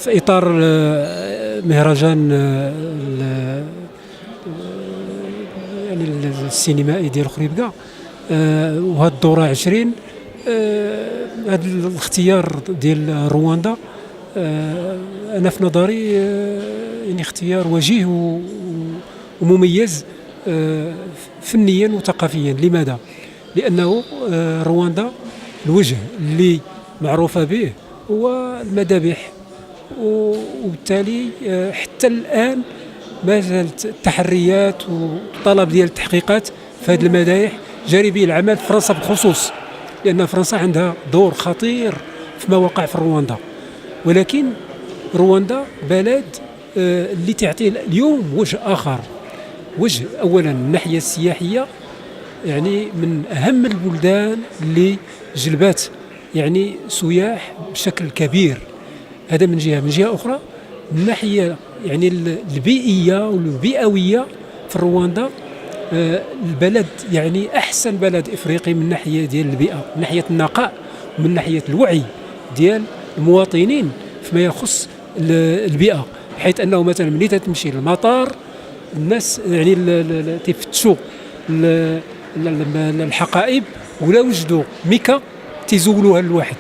في إطار مهرجان يعني السينمائي ديال خريبكا، وهاد الدورة 20. هذا الاختيار ديال رواندا أنا في نظري يعني اختيار وجيه ومميز فنيا وثقافيا. لماذا؟ لأنه رواندا الوجه اللي معروفة به هو المذابح، وبالتالي حتى الآن ما زالت التحريات والطلب ديال التحقيقات في هذه المذابح جاري به العمل في فرنسا بالخصوص، لأن فرنسا عندها دور خطير في ما وقع في رواندا. ولكن رواندا بلد اللي تعطي اليوم وجه آخر، وجه أولا من الناحية السياحية، يعني من أهم البلدان اللي جلبات يعني سياح بشكل كبير. هذا من جهة. من جهة أخرى من الناحية يعني البيئية والبيئوية في رواندا، البلد يعني أحسن بلد إفريقي من ناحية ديال البيئة، من ناحية النقاء ومن ناحية الوعي ديال المواطنين فيما يخص البيئة، حيث أنه مثلا ملي تمشي للمطار الناس يعني تفتشوا الحقائب ولا وجدوا ميكا تزولوها للواحد،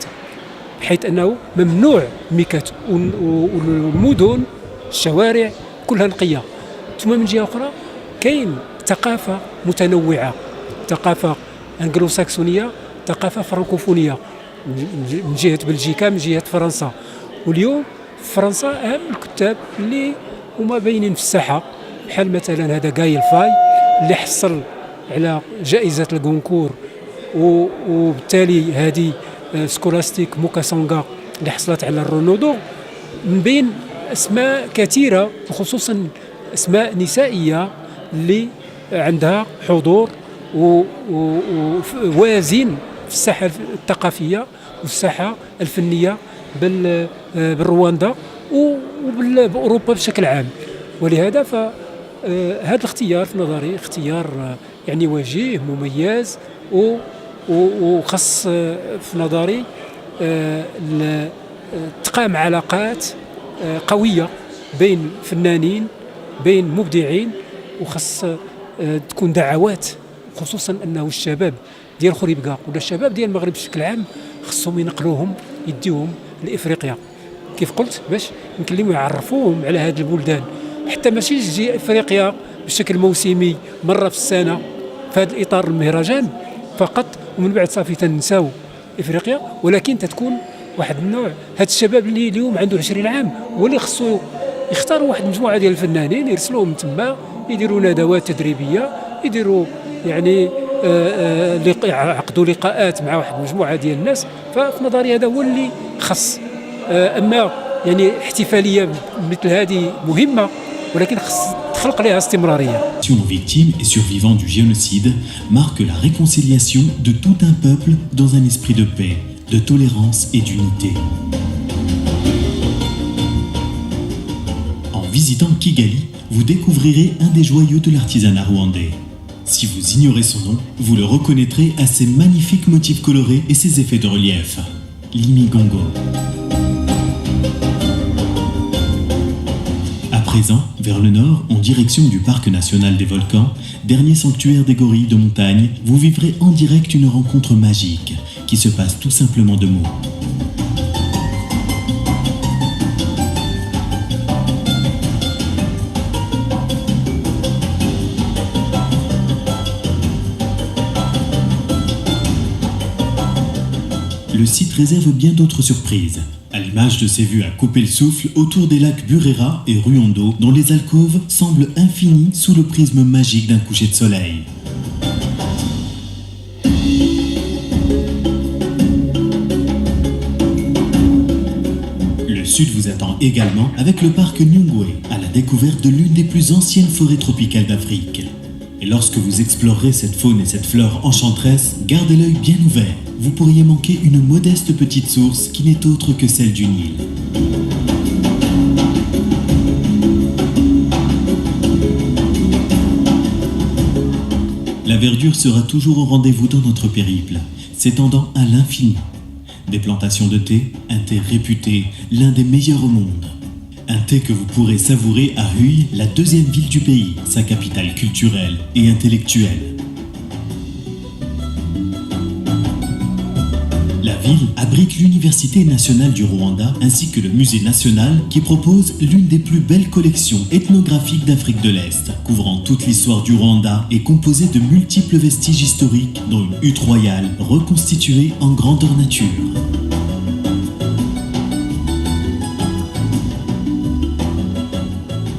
حيث أنه ممنوع ميكات، والمدن الشوارع كلها نقية. ثم من جهة أخرى كاين ثقافة متنوعة، ثقافة أنجلو ساكسونية، ثقافة فرنكوفونية، من جهة بلجيكا، من جهة فرنسا. واليوم في فرنسا أهم الكتاب اللي هما باينين في الساحة، بحال مثلا هذا غاي الفاي اللي حصل على جائزة الغونكور، وبالتالي هذه سكولاستيك موكاسونغا اللي حصلت على الرونودو، من بين أسماء كثيرة وخصوصا أسماء نسائية اللي عندها حضور ووازن في الساحة الثقافية والساحة الفنية بالرواندا وبأوروبا بشكل عام. ولهذا فهذا الاختيار في نظري اختيار يعني وجيه مميز، وخص في نظري تقام علاقات قوية بين فنانين، بين مبدعين، وخص تكون دعوات، خصوصا أنه الشباب ديال خريبكا ولا الشباب ديال المغرب بشكل عام خصهم ينقلوهم يديوهم لإفريقيا كيف قلت، باش نكلموا يعرفوهم على هذه البلدان، حتى ماشي تجي إفريقيا بشكل موسمي مرة في السنة في هذا الإطار المهرجان فقط، ومن بعد صافي تنساو إفريقيا، ولكن تتكون واحد النوع. هاد الشباب اللي اليوم عنده 20 عام هو اللي خصو يختاروا واحد المجموعة ديال الفنانين يرسلوهم تما، يديروا ندوات تدريبية، يديروا يعني يعقدوا لقاءات مع واحد المجموعة ديال الناس. ففي نظري هذا هو اللي خص. أما يعني احتفالية مثل هذه مهمة، ولكن خص تخلق لها استمرارية. Aux victimes et survivants du génocide marque la réconciliation de tout un peuple dans un esprit de paix, de tolérance et d'unité. En visitant Kigali, vous découvrirez un des joyaux de l'artisanat rwandais. Si vous ignorez son nom, vous le reconnaîtrez à ses magnifiques motifs colorés et ses effets de relief. L'Imigongo. À présent, vers le nord, en direction du Parc national des volcans, dernier sanctuaire des gorilles de montagne, vous vivrez en direct une rencontre magique qui se passe tout simplement de mots. Le site réserve bien d'autres surprises, à l'image de ces vues à couper le souffle autour des lacs Burera et Ruondo, dont les alcôves semblent infinies sous le prisme magique d'un coucher de soleil. Le sud vous attend également avec le parc Nyungwe, à la découverte de l'une des plus anciennes forêts tropicales d'Afrique. Et lorsque vous explorerez cette faune et cette flore enchanteresse, gardez l'œil bien ouvert. Vous pourriez manquer une modeste petite source qui n'est autre que celle du Nil. La verdure sera toujours au rendez-vous dans notre périple, s'étendant à l'infini. Des plantations de thé, un thé réputé, l'un des meilleurs au monde. Un thé que vous pourrez savourer à Huy, la deuxième ville du pays, sa capitale culturelle et intellectuelle. La ville abrite l'Université nationale du Rwanda ainsi que le Musée national qui propose l'une des plus belles collections ethnographiques d'Afrique de l'Est, couvrant toute l'histoire du Rwanda et composée de multiples vestiges historiques dont une hutte royale reconstituée en grandeur nature.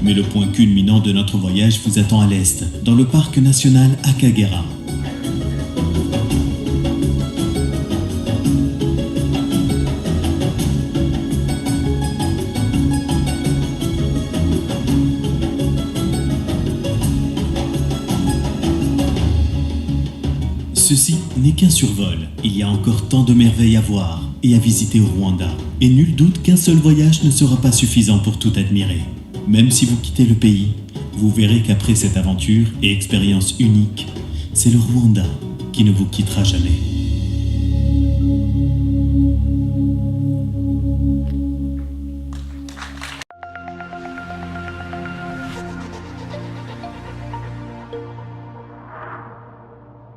Mais le point culminant de notre voyage vous attend à l'est, dans le parc national Akagera. Ceci n'est qu'un survol, il y a encore tant de merveilles à voir et à visiter au Rwanda. Et nul doute qu'un seul voyage ne sera pas suffisant pour tout admirer. Même si vous quittez le pays, vous verrez qu'après cette aventure et expérience unique, c'est le Rwanda qui ne vous quittera jamais.